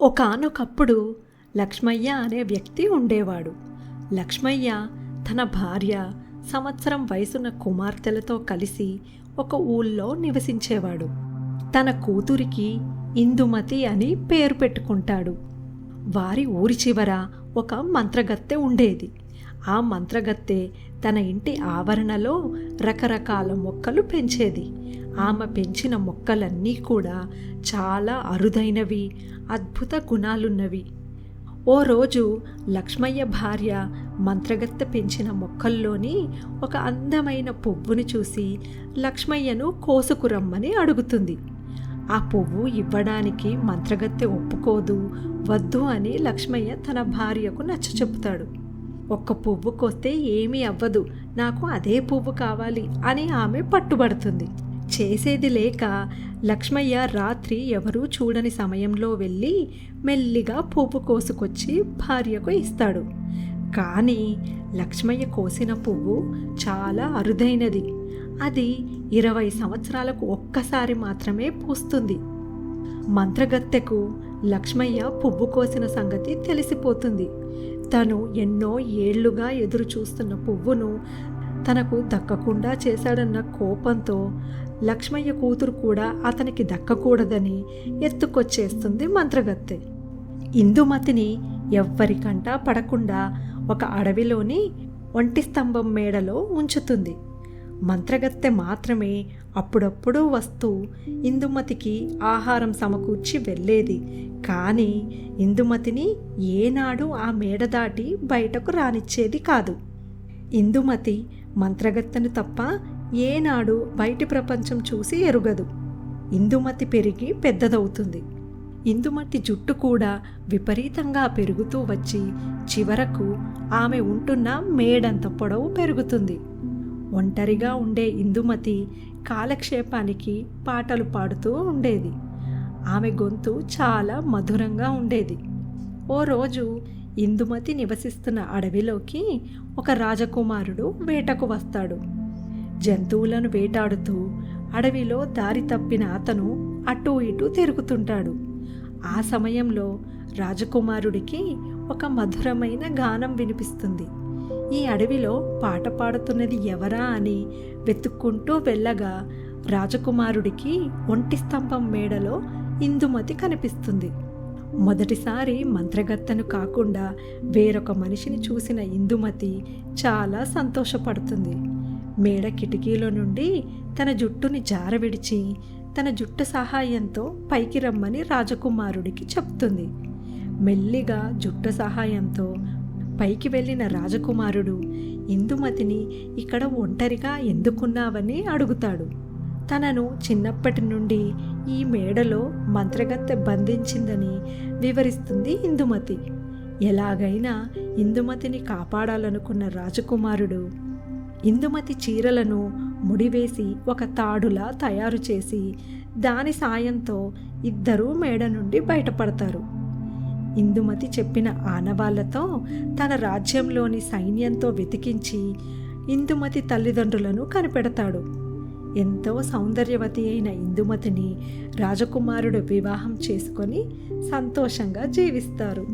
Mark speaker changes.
Speaker 1: ఒకానొకప్పుడు లక్ష్మయ్య అనే వ్యక్తి ఉండేవాడు. లక్ష్మయ్య తన భార్య, సంవత్సరం వయసున్న కుమార్తెలతో కలిసి ఒక ఊళ్ళో నివసించేవాడు. తన కూతురికి ఇందుమతి అని పేరు పెట్టుకుంటాడు. వారి ఊరి చివర ఒక మంత్రగత్తె ఉండేది. ఆ మంత్రగత్తె తన ఇంటి ఆవరణలో రకరకాల మొక్కలు పెంచేది. ఆమె పెంచిన మొక్కలన్నీ కూడా చాలా అరుదైనవి, అద్భుత గుణాలున్నవి. ఓ రోజు లక్ష్మయ్య భార్య మంత్రగత్తె పెంచిన మొక్కల్లోని ఒక అందమైన పువ్వుని చూసి లక్ష్మయ్యను కోసుకురమ్మని అడుగుతుంది. ఆ పువ్వు ఇవ్వడానికి మంత్రగత్తె ఒప్పుకోదు, వద్దు అని లక్ష్మయ్య తన భార్యకు నచ్చచెప్పుతాడు. ఒక్క పువ్వు కోస్తే ఏమీ అవ్వదు, నాకు అదే పువ్వు కావాలి అని ఆమె పట్టుబడుతుంది. చేసేది లేక లక్ష్మయ్య రాత్రి ఎవరూ చూడని సమయంలో వెళ్ళి మెల్లిగా పువ్వు కోసుకొచ్చి భార్యకు ఇస్తాడు. కానీ లక్ష్మయ్య కోసిన పువ్వు చాలా అరుదైనది. అది 20 సంవత్సరాలకు ఒక్కసారి మాత్రమే పూస్తుంది. మంత్రగత్తెకు లక్ష్మయ్య పువ్వు కోసిన సంగతి తెలిసిపోతుంది. తను ఎన్నో ఏళ్లుగా ఎదురు చూస్తున్న పువ్వును తనకు దక్కకుండా చేశాడన్న కోపంతో లక్ష్మయ్య కూతురు కూడా అతనికి దక్కకూడదని ఎత్తుకొచ్చేస్తుంది మంత్రగత్తె. ఇందుమతిని ఎవ్వరికంటా పడకుండా ఒక అడవిలోని ఒంటి స్తంభం మేడలో ఉంచుతుంది. మంత్రగత్తె మాత్రమే అప్పుడప్పుడు వస్తూ ఇందుమతికి ఆహారం సమకూర్చి వెళ్ళేది. కానీ ఇందుమతిని ఏనాడు ఆ మేడ దాటి బయటకు రానిచ్చేది కాదు. ఇందుమతి మంత్రగత్తెను తప్ప ఏనాడు బయటి ప్రపంచం చూసి ఎరుగదు. ఇందుమతి పెరిగి పెద్దదవుతుంది. ఇందుమతి జుట్టు కూడా విపరీతంగా పెరుగుతూ వచ్చి చివరకు ఆమె ఉంటున్న మేడంత పొడవు పెరుగుతుంది. ఒంటరిగా ఉండే ఇందుమతి కాలక్షేపానికి పాటలు పాడుతూ ఉండేది. ఆమె గొంతు చాలా మధురంగా ఉండేది. ఓ రోజు ఇందుమతి నివసిస్తున్న అడవిలోకి ఒక రాజకుమారుడు వేటకు వస్తాడు. జంతువులను వేటాడుతూ అడవిలో దారి తప్పిన అతను అటూ ఇటూ తిరుగుతుంటాడు. ఆ సమయంలో రాజకుమారుడికి ఒక మధురమైన గానం వినిపిస్తుంది. ఈ అడవిలో పాట పాడుతున్నది ఎవరా అని వెతుక్కుంటూ వెళ్ళగా రాజకుమారుడికి ఒంటి స్తంభం మేడలో ఇందుమతి కనిపిస్తుంది. మొదటిసారి మంత్రగత్తెను కాకుండా వేరొక మనిషిని చూసిన ఇందుమతి చాలా సంతోషపడుతుంది. మేడ కిటికీలో నుండి తన జుట్టుని జారవిడిచి తన జుట్టు సహాయంతో పైకి రమ్మని రాజకుమారుడికి చెప్తుంది. మెల్లిగా జుట్టు సహాయంతో పైకి వెళ్ళిన రాజకుమారుడు ఇందుమతిని ఇక్కడ ఒంటరిగా ఎందుకున్నావని అడుగుతాడు. తనను చిన్నప్పటి నుండి ఈ మేడలో మంత్రగత్తె బంధించిందని వివరిస్తుంది ఇందుమతి. ఎలాగైనా ఇందుమతిని కాపాడాలనుకున్న రాజకుమారుడు ఇందుమతి చీరలను ముడివేసి ఒక తాడులా తయారు చేసి దాని సాయంతో ఇద్దరూ మేడ నుండి బయటపడతారు. ఇందుమతి చెప్పిన ఆనవాళ్లతో తన రాజ్యంలోని సైన్యంతో వెతికించి ఇందుమతి తల్లిదండ్రులను కనిపెడతాడు. ఎంతో సౌందర్యవతి అయిన ఇందుమతిని రాజకుమారుడు వివాహం చేసుకొని సంతోషంగా జీవిస్తారు.